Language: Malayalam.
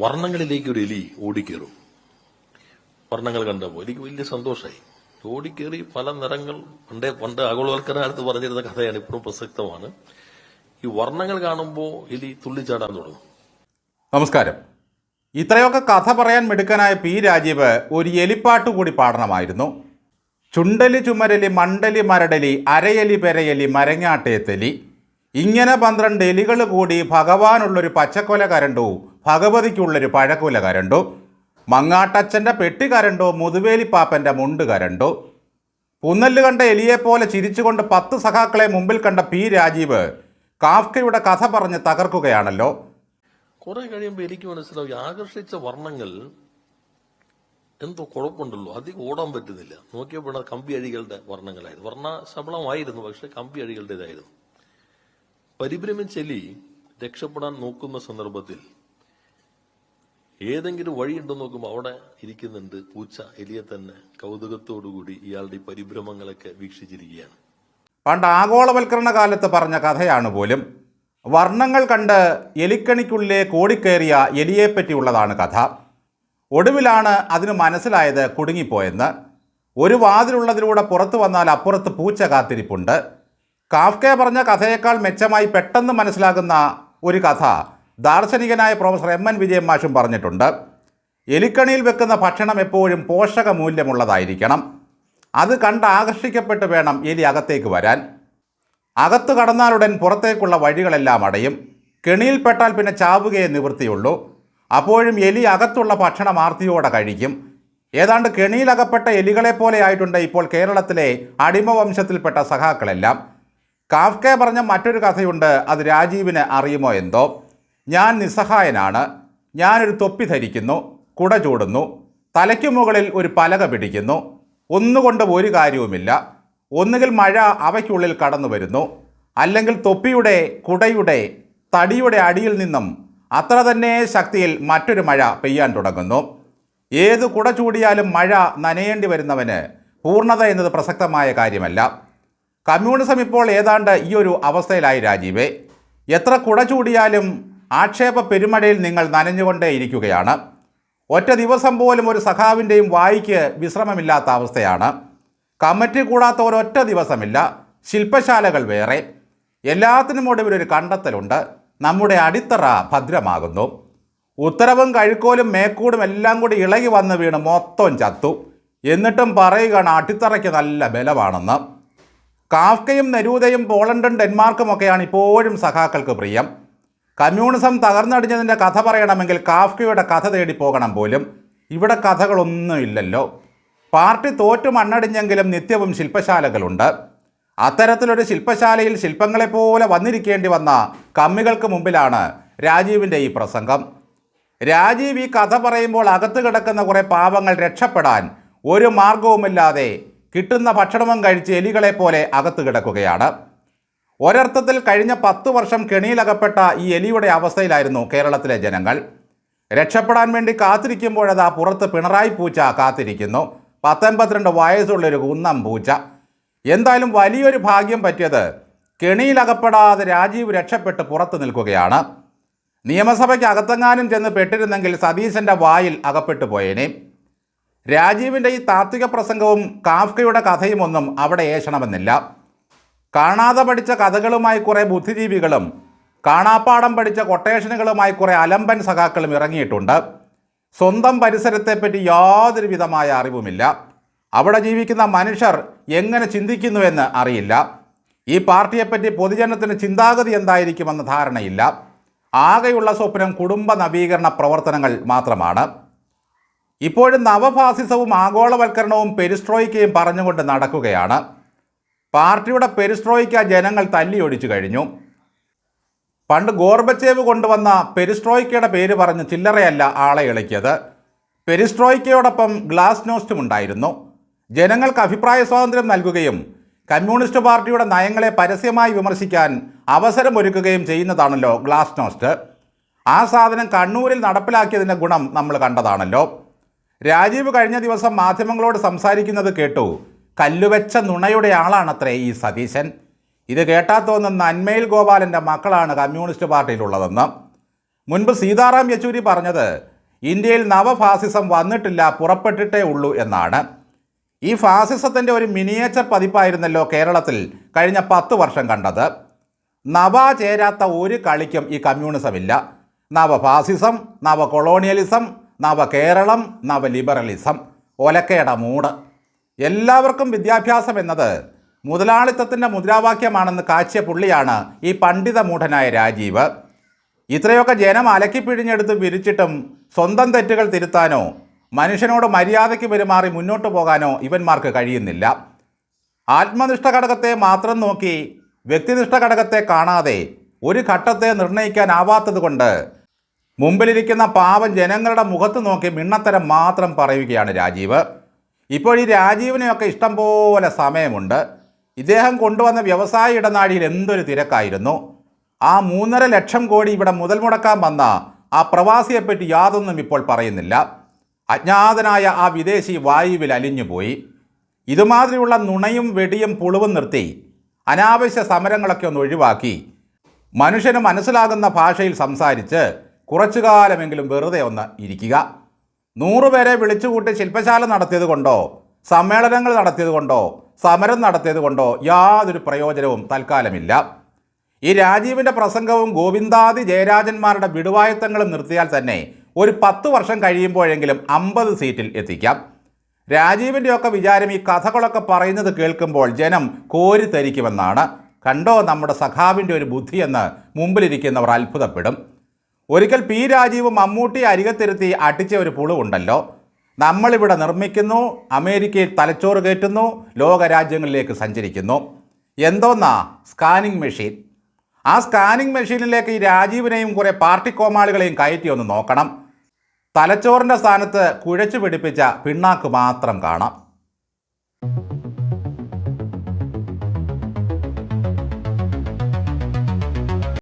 വർണ്ണങ്ങളിലേക്ക് ഒരു എലി ഓടിക്കേറും. വർണ്ണങ്ങൾ കണ്ടപ്പോൾ എനിക്ക് വലിയ സന്തോഷമായി. ഓടിക്കേറി പല നിറങ്ങൾ പണ്ട് ആഗോളവൽക്കരണത്ത് പറഞ്ഞിരുന്ന കഥയാണ്, ഇപ്പോഴും പ്രസക്തമാണ്. ഈ വർണ്ണങ്ങൾ കാണുമ്പോൾ എലി തുള്ളിച്ചാടാൻ തുടങ്ങും. നമസ്കാരം. ഇത്രയൊക്കെ കഥ പറയാൻ മിടുക്കനായ പി രാജീവ് ഒരു എലിപ്പാട്ട് കൂടി പാടണമായിരുന്നു. ചുണ്ടലി ചുമരലി മണ്ടലി മരടലി അരയലി പെരയലി മരങ്ങാട്ടേത്തലി, ഇങ്ങനെ 12 എലികൾ കൂടി ഭഗവാനുള്ളൊരു പച്ചക്കൊല കരണ്ടു, ഭഗവതിക്കുള്ളൊരു പഴക്കൊല കരണ്ടു, മങ്ങാട്ടച്ഛൻ്റെ പെട്ടി കരണ്ടു, മുതുവേലിപ്പാപ്പൻ്റെ മുണ്ട് കരണ്ടു. പുന്നല് കണ്ട എലിയെപ്പോലെ ചിരിച്ചുകൊണ്ട് 10 സഖാക്കളെ മുമ്പിൽ കണ്ട പി രാജീവ് കാഫ്കയുടെ കഥ പറഞ്ഞ് തകർക്കുകയാണല്ലോ. കുറെ കഴിയുമ്പോൾ എനിക്ക് മനസ്സിലാവും, ആകർഷിച്ച വർണ്ണങ്ങൾ എന്തോ കുഴപ്പമുണ്ടല്ലോ, അധികം ഓടാൻ പറ്റുന്നില്ല. നോക്കിയപ്പോൾ കമ്പി അഴികളുടെ വർണ്ണങ്ങളായിരുന്നു. വർണ്ണ ശബളമായിരുന്നു, പക്ഷെ കമ്പി അഴികളുടേതായിരുന്നു. പരിഭ്രമിച്ചെലി രക്ഷപ്പെടാൻ നോക്കുന്ന സന്ദർഭത്തിൽ ഏതെങ്കിലും വഴിയുണ്ടോ നോക്കുമ്പോൾ അവിടെ ഇരിക്കുന്നുണ്ട് പൂച്ച. എലിയെ തന്നെ കൗതുകത്തോടുകൂടി ഇയാളുടെ ഈ പരിഭ്രമങ്ങളൊക്കെ വീക്ഷിച്ചിരിക്കുകയാണ്. പണ്ട് ആഗോളവൽക്കരണ കാലത്ത് പറഞ്ഞ കഥയാണ് പോലും. വർണ്ണങ്ങൾ കണ്ട് എലിക്കണിക്കുള്ളിലെ കോടിക്കേറിയ എലിയെപ്പറ്റിയുള്ളതാണ് കഥ. ഒടുവിലാണ് അതിന് മനസ്സിലായത് കുടുങ്ങിപ്പോയെന്ന്. ഒരു വാതിലുള്ളതിലൂടെ പുറത്തു വന്നാൽ അപ്പുറത്ത് പൂച്ച കാത്തിരിപ്പുണ്ട്. കാഫ്ക പറഞ്ഞ കഥയേക്കാൾ മെച്ചമായി പെട്ടെന്ന് മനസ്സിലാകുന്ന ഒരു കഥ ദാർശനികനായ പ്രൊഫസർ എം എൻ വിജയൻ മാഷും പറഞ്ഞിട്ടുണ്ട്. എലിക്കണിയിൽ വെക്കുന്ന ഭക്ഷണം എപ്പോഴും പോഷകമൂല്യമുള്ളതായിരിക്കണം. അത് കണ്ട് ആകർഷിക്കപ്പെട്ട് വേണം എലി അകത്തേക്ക് വരാൻ. അകത്ത് കടന്നാലുടൻ പുറത്തേക്കുള്ള വഴികളെല്ലാം അടയും. കെണിയിൽപ്പെട്ടാൽ പിന്നെ ചാവുകയെ നിവൃത്തിയുള്ളൂ. അപ്പോഴും എലി അകത്തുള്ള ഭക്ഷണം ആർത്തിയോടെ കഴിക്കും. ഏതാണ്ട് കെണിയിലകപ്പെട്ട എലികളെപ്പോലെ ആയിട്ടുണ്ട് ഇപ്പോൾ കേരളത്തിലെ അടിമവംശത്തിൽപ്പെട്ട സഖാക്കളെല്ലാം. കാഫ്ക പറഞ്ഞ മറ്റൊരു കഥയുണ്ട്, അത് രാജീവിന് അറിയുമോ എന്തോ. ഞാൻ നിസ്സഹായനാണ്. ഞാനൊരു തൊപ്പി ധരിക്കുന്നു, കുട ചൂടുന്നു, തലയ്ക്കു മുകളിൽ ഒരു പലക പിടിക്കുന്നു. ഒന്നുകൊണ്ട് ഒരു കാര്യവുമില്ല. ഒന്നുകിൽ മഴ അവയ്ക്കുള്ളിൽ കടന്നു വരുന്നു, അല്ലെങ്കിൽ തൊപ്പിയുടെ, കുടയുടെ, തടിയുടെ അടിയിൽ നിന്നും അത്ര തന്നെ ശക്തിയിൽ മറ്റൊരു മഴ പെയ്യാൻ തുടങ്ങുന്നു. ഏത് കുട ചൂടിയാലും മഴ നനയേണ്ടി വരുന്നവന് പൂർണ്ണത എന്നത് പ്രസക്തമായ കാര്യമല്ല. കമ്മ്യൂണിസം ഇപ്പോൾ ഏതാണ്ട് ഈ ഒരു അവസ്ഥയിലായി രാജീവേ. എത്ര കുട ചൂടിയാലും ആക്ഷേപ പെരുമഴയിൽ നിങ്ങൾ നനഞ്ഞുകൊണ്ടേയിരിക്കുകയാണ്. ഒറ്റ ദിവസം പോലും ഒരു സഖാവിൻ്റെയും വായിക്ക് വിശ്രമമില്ലാത്ത അവസ്ഥയാണ്. കമ്മിറ്റി കൂടാത്ത ഒരൊറ്റ ദിവസമില്ല. ശില്പശാലകൾ വേറെ. എല്ലാത്തിനും ഒടുവിലൊരു കണ്ടെത്തലുണ്ട്, നമ്മുടെ അടിത്തറ ഭദ്രമാകുന്നു. ഉത്തരവും കഴുക്കോലും മേക്കൂടും എല്ലാം കൂടി ഇളകി വന്ന് വീണ് മൊത്തം ചത്തു. എന്നിട്ടും പറയുകയാണ് അടിത്തറയ്ക്ക് നല്ല ബലമാണെന്ന്. കാഫ്കയും നെരൂദയും പോളണ്ടും ഡെൻമാർക്കുമൊക്കെയാണ് ഇപ്പോഴും സഖാക്കൾക്ക് പ്രിയം. കമ്മ്യൂണിസം തകർന്നടിഞ്ഞതിൻ്റെ കഥ പറയണമെങ്കിൽ കാഫ്കയുടെ കഥ തേടി പോകണം പോലും. ഇവിടെ കഥകളൊന്നുമില്ലല്ലോ. പാർട്ടി തോറ്റു മണ്ണടിഞ്ഞെങ്കിലും നിത്യവും ശില്പശാലകളുണ്ട്. അത്തരത്തിലൊരു ശില്പശാലയിൽ ശില്പങ്ങളെപ്പോലെ വന്നിരിക്കേണ്ടി വന്ന കമ്മികൾക്ക് മുമ്പിലാണ് രാജീവിൻ്റെ ഈ പ്രസംഗം. രാജീവ് ഈ കഥ പറയുമ്പോൾ അകത്ത് കിടക്കുന്ന കുറേ പാവങ്ങൾ രക്ഷപ്പെടാൻ ഒരു മാർഗവുമില്ലാതെ കിട്ടുന്ന ഭക്ഷണവും കഴിച്ച് എലികളെപ്പോലെ അകത്ത് കിടക്കുകയാണ്. ഒരർത്ഥത്തിൽ കഴിഞ്ഞ 10 വർഷം കെണിയിലകപ്പെട്ട ഈ എലിയുടെ അവസ്ഥയിലായിരുന്നു കേരളത്തിലെ ജനങ്ങൾ. രക്ഷപ്പെടാൻ വേണ്ടി കാത്തിരിക്കുമ്പോഴതാ പുറത്ത് പിണറായി പൂച്ച കാത്തിരിക്കുന്നു. 82 വയസ്സുള്ളൊരു കുന്നം പൂച്ച. എന്തായാലും വലിയൊരു ഭാഗ്യം പറ്റിയത് കെണിയിലകപ്പെടാതെ രാജീവ് രക്ഷപ്പെട്ട് പുറത്ത് നിൽക്കുകയാണ്. നിയമസഭയ്ക്ക് അകത്തെങ്ങാനും ചെന്ന് പെട്ടിരുന്നെങ്കിൽ സതീശൻ്റെ വായിൽ അകപ്പെട്ടു പോയേനെ. രാജീവിൻ്റെ ഈ താത്വിക പ്രസംഗവും കാഫ്കയുടെ കഥയും ഒന്നും അവിടെ ഏഷണമെന്നില്ല. കാണാതെ പഠിച്ച കഥകളുമായി കുറേ ബുദ്ധിജീവികളും കാണാപ്പാടം പഠിച്ച കൊട്ടേഷനുകളുമായി കുറേ അലമ്പൻ സഖാക്കളും ഇറങ്ങിയിട്ടുണ്ട്. സ്വന്തം പരിസരത്തെപ്പറ്റി യാതൊരു വിധമായ അറിവുമില്ല. അവിടെ ജീവിക്കുന്ന മനുഷ്യർ എങ്ങനെ ചിന്തിക്കുന്നുവെന്ന് അറിയില്ല. ഈ പാർട്ടിയെപ്പറ്റി പൊതുജനത്തിന് ചിന്താഗതി എന്തായിരിക്കുമെന്ന ധാരണയില്ല. ആകെയുള്ള സ്വപ്നം കുടുംബ നവീകരണ പ്രവർത്തനങ്ങൾ മാത്രമാണ്. ഇപ്പോഴും നവഫാസിസവും ആഗോളവൽക്കരണവും പെരിസ്ട്രോയിക്കയും പറഞ്ഞുകൊണ്ട് നടക്കുകയാണ്. പാർട്ടിയുടെ പെരിസ്ട്രോയിക്ക ജനങ്ങൾ തല്ലിയൊടിച്ചു കഴിഞ്ഞു. പണ്ട് ഗോർബച്ചേവ് കൊണ്ടുവന്ന പെരിസ്ട്രോയിക്കയുടെ പേര് പറഞ്ഞ് ചില്ലറയല്ല ആളെ ഇളക്കിയത്. പെരിസ്ട്രോയിക്കയോടൊപ്പം ഗ്ലാസ്നോസ്റ്റും ഉണ്ടായിരുന്നു. ജനങ്ങൾക്ക് അഭിപ്രായ സ്വാതന്ത്ര്യം നൽകുകയും കമ്മ്യൂണിസ്റ്റ് പാർട്ടിയുടെ നയങ്ങളെ പരസ്യമായി വിമർശിക്കാൻ അവസരമൊരുക്കുകയും ചെയ്യുന്നതാണല്ലോ ഗ്ലാസ്നോസ്റ്റ്. ആ സാധനം കണ്ണൂരിൽ നടപ്പിലാക്കിയതിൻ്റെ ഗുണം നമ്മൾ കണ്ടതാണല്ലോ. രാജീവ് കഴിഞ്ഞ ദിവസം മാധ്യമങ്ങളോട് സംസാരിക്കുന്നത് കേട്ടു. കല്ലുവെച്ച നുണയുടെ ആളാണത്രേ ഈ സതീശൻ. ഇത് കേട്ടാൽ തോന്നുന്ന നന്മയിൽ ഗോപാലൻ്റെ മക്കളാണ് കമ്മ്യൂണിസ്റ്റ് പാർട്ടിയിലുള്ളതെന്ന്. മുൻപ് സീതാറാം യെച്ചൂരി പറഞ്ഞത് ഇന്ത്യയിൽ നവഫാസിസം വന്നിട്ടില്ല, പുറപ്പെട്ടിട്ടേ ഉള്ളൂ എന്നാണ്. ഈ ഫാസിസത്തിൻ്റെ ഒരു മിനിയേച്ചർ പതിപ്പായിരുന്നല്ലോ കേരളത്തിൽ കഴിഞ്ഞ 10 വർഷം കണ്ടത്. നവ ചേരാത്ത ഒരു കളിക്കും ഈ കമ്മ്യൂണിസമില്ല. നവഫാസിസം, നവ കൊളോണിയലിസം, നവ കേരളം, നവ ലിബറലിസം, ഒലക്കയുടെ മൂട്. എല്ലാവർക്കും വിദ്യാഭ്യാസം എന്നത് മുതലാളിത്തത്തിൻ്റെ മുദ്രാവാക്യമാണെന്ന് കാച്ചിയ പുള്ളിയാണ് ഈ പണ്ഡിത മൂഢനായ രാജീവ്. ഇത്രയൊക്കെ ജനം അലക്കിപ്പിഴിഞ്ഞെടുത്ത് വിരിച്ചിട്ടും സ്വന്തം തെറ്റുകൾ തിരുത്താനോ മനുഷ്യനോട് മര്യാദയ്ക്ക് പെരുമാറി മുന്നോട്ട് പോകാനോ ഇവന്മാർക്ക് കഴിയുന്നില്ല. ആത്മനിഷ്ഠ ഘടകത്തെ മാത്രം നോക്കി വ്യക്തിനിഷ്ഠ ഘടകത്തെ കാണാതെ ഒരു ഘട്ടത്തെ നിർണ്ണയിക്കാനാവാത്തത് കൊണ്ട് മുമ്പിലിരിക്കുന്ന പാവം ജനങ്ങളുടെ മുഖത്ത് നോക്കി മിണ്ണത്തരം മാത്രം പറയുകയാണ് രാജീവ്. ഇപ്പോൾ ഈ രാജീവിനെയൊക്കെ ഇഷ്ടം പോലെ സമയമുണ്ട്. ഇദ്ദേഹം കൊണ്ടുവന്ന വ്യവസായ ഇടനാഴിയിൽ എന്തൊരു തിരക്കായിരുന്നു. ആ 3.5 ലക്ഷം കോടി ഇവിടെ മുതൽ മുടക്കാൻ വന്ന ആ പ്രവാസിയെപ്പറ്റി യാതൊന്നും ഇപ്പോൾ പറയുന്നില്ല. അജ്ഞാതനായ ആ വിദേശി വായുവിൽ അലിഞ്ഞുപോയി. ഇതുമാതിരിയുള്ള നുണയും വെടിയും പുളുവും നിർത്തി അനാവശ്യ സമരങ്ങളൊക്കെ ഒന്ന് ഒഴിവാക്കി മനുഷ്യന് മനസ്സിലാകുന്ന ഭാഷയിൽ സംസാരിച്ച് കുറച്ചു കാലമെങ്കിലും വെറുതെ ഒന്ന് ഇരിക്കുക. 100 പേരെ വിളിച്ചുകൂട്ടി ശില്പശാല നടത്തിയത് കൊണ്ടോ സമ്മേളനങ്ങൾ നടത്തിയത് കൊണ്ടോ സമരം നടത്തിയത് കൊണ്ടോ യാതൊരു പ്രയോജനവും തൽക്കാലമില്ല. ഈ രാജീവിൻ്റെ പ്രസംഗവും ഗോവിന്ദാദി ജയരാജന്മാരുടെ വിടുവായത്തങ്ങളും നിർത്തിയാൽ തന്നെ ഒരു 10 വർഷം കഴിയുമ്പോഴെങ്കിലും 50 സീറ്റിൽ എത്തിക്കാം. രാജീവിൻ്റെയൊക്കെ വിചാരം ഈ കഥകളൊക്കെ പറയുന്നത് കേൾക്കുമ്പോൾ ജനം കോരിത്തരിക്കുമെന്നാണ്. കണ്ടോ നമ്മുടെ സഖാവിൻ്റെ ഒരു ബുദ്ധിയെന്ന് മുമ്പിലിരിക്കുന്നവർ അത്ഭുതപ്പെടും. ഒരിക്കൽ പി രാജീവ് മമ്മൂട്ടി അരികത്തിരുത്തി അടിച്ച ഒരു പുളുവുണ്ടല്ലോ, നമ്മളിവിടെ നിർമ്മിക്കുന്നു, അമേരിക്കയിൽ തലച്ചോറ് കയറ്റുന്നു, ലോകരാജ്യങ്ങളിലേക്ക് സഞ്ചരിക്കുന്നു. എന്തോന്നാ സ്കാനിങ് മെഷീൻ. ആ സ്കാനിങ് മെഷീനിലേക്ക് ഈ രാജീവിനെയും കുറേ പാർട്ടി കോമാളികളെയും കയറ്റി ഒന്ന് നോക്കണം. തലച്ചോറിൻ്റെ സ്ഥാനത്ത് കുഴച്ചു പിടിപ്പിച്ച പിണ്ണാക്ക് മാത്രം കാണാം.